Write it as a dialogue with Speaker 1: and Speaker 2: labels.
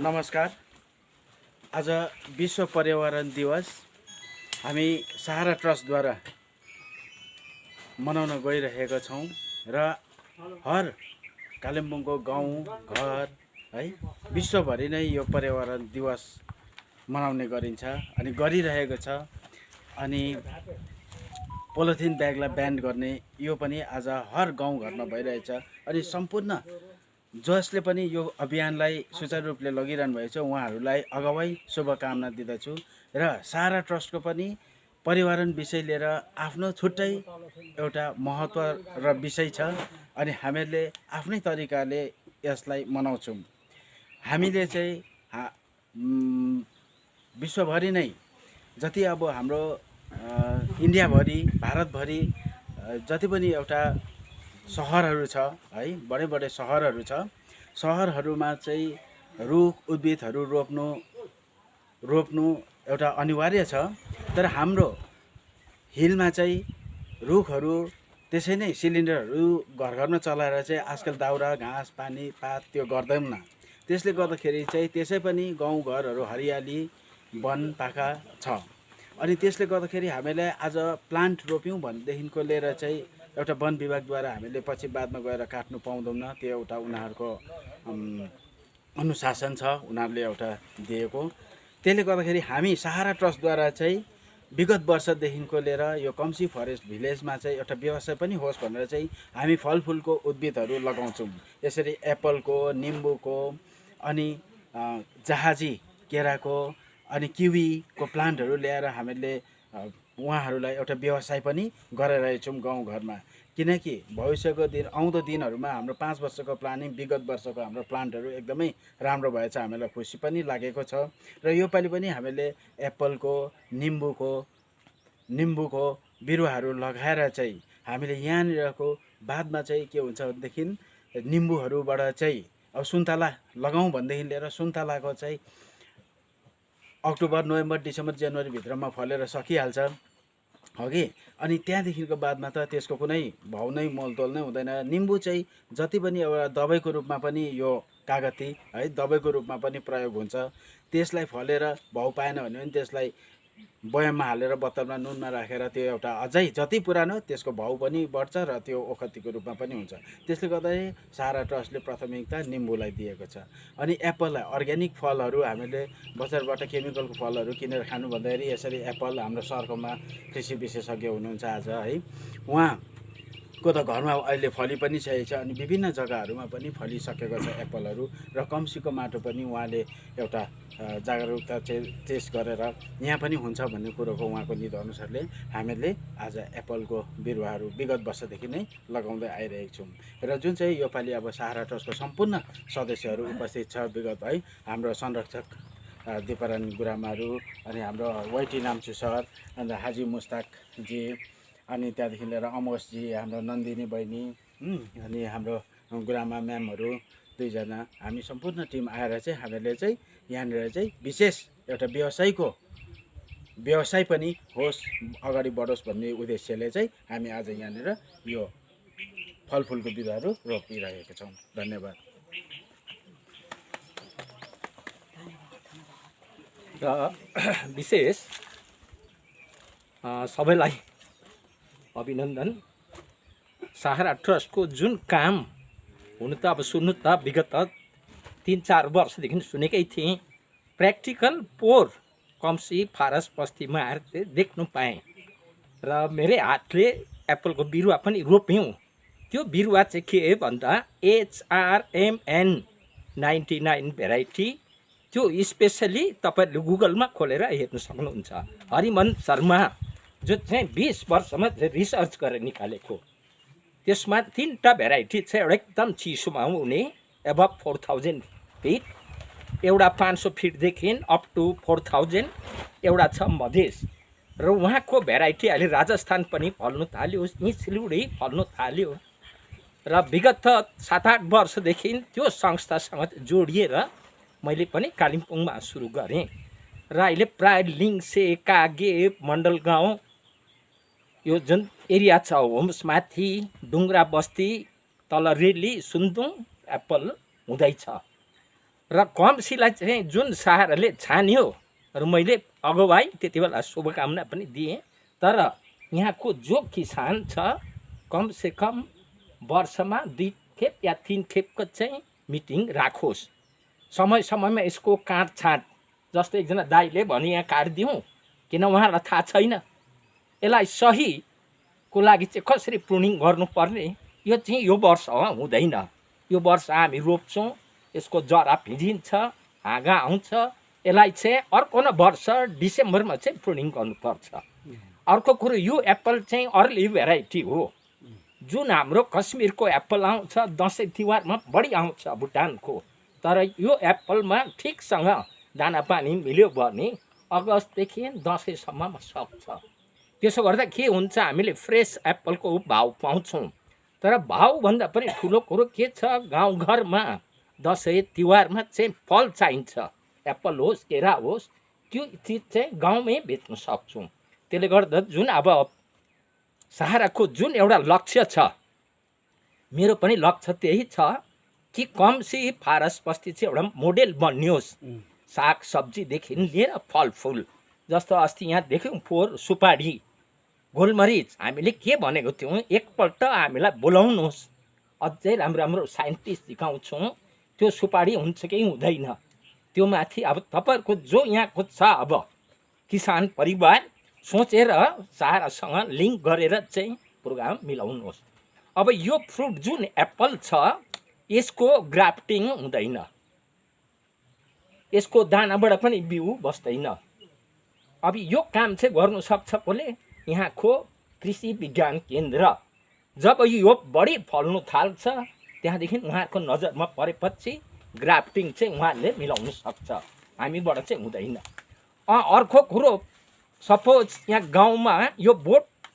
Speaker 1: नमस्कार। आज विश्व पर्यावरण दिवस हामी सहारा ट्रस्टद्वारा मनाउन गइरहेका छौँ र हर कालिम्पोङको गाउँ घर है विश्वभरि नै यो पर्यावरण दिवस मनाउने गरिन्छ अनि गरिरहेको छ। अनि पोलिथिन ब्यागलाई ब्यान गर्ने यो पनि आज हर गाउँ घरमा भइरहेछ। अनि सम्पूर्ण जसले पनि यो अभियानलाई सुचारू रूपले लगिरहनु भएको छ उहाँहरूलाई अगावै शुभकामना दिँदछु। र सहारा ट्रस्टको पनि पर्यावरण विषय लिएर आफ्नो छुट्टै एउटा महत्त्व र विषय छ अनि हामीहरूले आफ्नै तरिकाले यसलाई मनाउँछौँ। हामीले चाहिँ विश्वभरि नै जति अब हाम्रो इन्डियाभरि भारतभरि जति पनि एउटा सहरहरू छ है, बडे बडे सहरहरू छ, सहरहरूमा चाहिँ रुख उद्भिदहरू रोप्नु एउटा अनिवार्य छ। तर हाम्रो हिलमा चाहिँ रुखहरू त्यसै नै सिलिन्डरहरू घर घरमा चलाएर चाहिँ आजकल दाउरा घाँस पानी पात त्यो गर्दैनौँ। त्यसले गर्दाखेरि चाहिँ त्यसै पनि गाउँघरहरू हरियाली वन पाखा छ। अनि त्यसले गर्दाखेरि हामीले आज प्लान्ट रोप्यौँ भनेदेखिको लिएर चाहिँ एउटा वन विभागद्वारा हामीले पछि बादमा गएर काट्नु पाउँदैनौँ। त्यो एउटा उनीहरूको अनुशासन छ, उनीहरूले एउटा दिएको। त्यसले गर्दाखेरि हामी सहारा ट्रस्टद्वारा चाहिँ विगत वर्षदेखिको लिएर यो कम्सी फरेस्ट भिलेजमा चाहिँ एउटा व्यवसाय पनि होस् भनेर चाहिँ हामी फलफुलको उद्भिदहरू लगाउँछौँ। यसरी एप्पलको, निम्बुको, अनि जहाजी केराको अनि किवीको प्लान्टहरू ल्याएर हामीले उहाँहरूलाई एउटा व्यवसाय पनि गरिरहेछौँ गाउँघरमा। किनकि भविष्यको दिन आउँदो दिनहरूमा हाम्रो 5 वर्षको प्लानिङ विगत वर्षको हाम्रो प्लान्टहरू एकदमै राम्रो भएछ, हामीलाई खुसी पनि लागेको छ। र योपालि पनि हामीले एप्पलको निम्बुको बिरुवाहरू लगाएर चाहिँ हामीले यहाँनिरको बादमा चाहिँ के हुन्छ भनेदेखि निम्बुहरूबाट चाहिँ अब सुन्तला लगाउँ भनेदेखि लिएर सुन्तलाको चाहिँ अक्टोबर नोभेम्बर डिसेम्बर जनवरी भित्रमा फलेर सकिहाल्छ हो कि। अनि त्यहाँदेखिको बादमा त त्यसको कुनै भाउ नै मोलतोल नै हुँदैन। निम्बु चाहिँ जति पनि एउटा दबाईको रूपमा पनि यो कागती है दबाईको रूपमा पनि प्रयोग हुन्छ। त्यसलाई फलेर भाउ पाएन भने पनि त्यसलाई बयममा हालेर बोतलमा नुनमा राखेर त्यो एउटा अझै जति पुरानो त्यसको भाउ पनि बढ्छ र त्यो ओखतीको रूपमा पनि हुन्छ। त्यसले गर्दाखेरि सहारा ट्रस्टले प्राथमिकता निम्बुलाई दिएको छ। अनि एप्पललाई अर्ग्यानिक फलहरू हामीले बजारबाट केमिकलको फलहरू किनेर खानु भन्दाखेरि यसरी एप्पल हाम्रो सर्कलमा कृषि विशेषज्ञ हुनुहुन्छ आज है, उहाँको त घरमा अहिले फली पनि सकेको छ अनि विभिन्न जग्गाहरूमा पनि फलिसकेको छ एप्पलहरू। र कम्सीको माटो पनि उहाँले एउटा जागरुकता टेस्ट गरेर यहाँ पनि हुन्छ भन्ने कुरोको उहाँको नीति अनुसारले हामीले आज एप्पलको बिरुवाहरू विगत वर्षदेखि नै लगाउँदै आइरहेको छौँ। र जुन चाहिँ योपालि अब सहारा ट्रस्टको सम्पूर्ण सदस्यहरू उपस्थित छ विगत है, हाम्रो संरक्षक दिपारानी गुरामाहरू अनि हाम्रो वाइटी नाम्चु सर अन्त हाजी मुस्ताकजी अनि त्यहाँदेखि लिएर अमोसजी, हाम्रो नन्दिनी बहिनी अनि हाम्रो गुरामा म्यामहरू दुईजना, हामी सम्पूर्ण टिम आएर चाहिँ हामीले चाहिँ यहाँनिर चाहिँ विशेष एउटा व्यवसाय पनि होस् अगाडि बढोस् भन्ने उद्देश्यले चाहिँ हामी आज यहाँनिर यो फलफुलको बिरुवाहरू रोपिरहेका छौँ। धन्यवाद।
Speaker 2: र विशेष सबैलाई अभिनन्दन। सहारा ट्रस्टको जुन काम हुनु त अब सुन्नु त विगत 3-4 वर्षदेखि सुनेकै थिएँ। प्र्याक्टिकल पोहोर कम्सी फारस बस्तीमा आएर देख्नु पाएँ र मेरै हातले एप्पलको बिरुवा पनि रोप्यौँ। त्यो बिरुवा चाहिँ के भन्दा HRMN 99 भेराइटी। त्यो स्पेसली तपाईँहरूले गुगलमा खोलेर हेर्नु सक्नुहुन्छ। हरिमन शर्मा जो चाहिँ 20 वर्षमा रिसर्च गरेर निकालेको, त्यसमा 3टा भेराइटी छ। एउटा एकदम चिसोमा हुने एबभ 4000 फिट, एउटा 500 फिटदेखि अप टु 4000, एउटा छ मधेस। र उहाँको भेराइटी अहिले राजस्थान पनि फल्नु थाल्यो, यहीँ सिलगढी फल्नु थाल्यो। र विगत 7-8 वर्षदेखि त्यो संस्थासँग जोडिएर मैले पनि कालिम्पोङमा सुरु गरेँ। र अहिले प्राय लिङ्से, कागे, मण्डल गाउँ यो जुन एरिया छ होम्स माथि डुङ्ग्रा बस्ती तल रेली सुन्दुङ एप्पल हुँदैछ र कम्सीलाई चाहिँ जुन सारले छान्यो र मैले अगुवाई त्यति बेला शुभकामना पनि दिएँ। तर यहाँको जो किसान छ कमसेकम वर्षमा 2 खेप या 3 खेपको चाहिँ मिटिङ राखोस्। समय समयमा यसको काटछाँट, जस्तो एकजना दाइले भने यहाँ काटिदिउँ, किन उहाँलाई थाहा छैन यसलाई सहीको लागि चाहिँ कसरी प्रुनिङ गर्नुपर्ने। यो चाहिँ यो वर्ष हुँदैन। यो वर्ष हामी रोप्छौँ, यसको जरा भिजिन्छ, हाँगा आउँछ, यसलाई चाहिँ अर्को न वर्ष डिसेम्बरमा चाहिँ प्रुनिङ गर्नुपर्छ। अर्को कुरो यो एप्पल चाहिँ अर्ली भेराइटी हो। जुन हाम्रो कश्मीरको एप्पल आउँछ दसैँ तिहारमा बढी आउँछ भुटानको, तर यो एप्पलमा ठिकसँग दानापानी मिल्यो भने अगस्तदेखि दसैँसम्ममा सक्छ। त्यसो गर्दा के हुन्छ, हामीले फ्रेस एप्पलको भाउ पाउँछौँ। तर भाउभन्दा पनि ठुलो कुरो के छ, गाउँघरमा दसैँ तिहारमा चाहिँ फल चाहिन्छ, एप्पल होस् केरा होस्, त्यो चिज चाहिँ गाउँमै बेच्न सक्छौँ। त्यसले गर्दा जुन अब सहाराको जुन एउटा लक्ष्य छ, मेरो पनि लक्ष्य त्यही छ कि कम्सी फारस बस्ती चाहिँ एउटा मोडेल बनियोस्। साग सब्जीदेखि लिएर फलफुल, जस्तो अस्ति यहाँ देख्यौँ फोहोर सुपारी गोलमरिच, हामीले के भनेको थियौँ, एकपल्ट हामीलाई बोलाउनुहोस्, अझै राम्रो राम्रो साइन्टिस्ट सिकाउँछौँ, त्यो सुपारी हुन्छ कि हुँदैन, त्यो माथि अब तपाईँहरूको जो यहाँको छ अब किसान परिवार सोचेर सहारासँग लिङ्क गरेर चाहिँ प्रोग्राम मिलाउनुहोस्। अब यो फ्रुट जुन एप्पल छ यसको ग्राफ्टिङ हुँदैन, यसको दानाबाट पनि बिउ बस्दैन। अब यो काम चाहिँ गर्नु सक्छ कसले, यहाँको कृषि विज्ञान केन्द्र। जब यो बढी फल्नु थाल्छ त्यहाँदेखि उहाँको नजरमा परेपछि ग्राफ्टिङ चाहिँ उहाँले मिलाउनु सक्छ, हामीबाट चाहिँ हुँदैन। अर्को कुरो, सपोज यहाँ गाउँमा यो बोट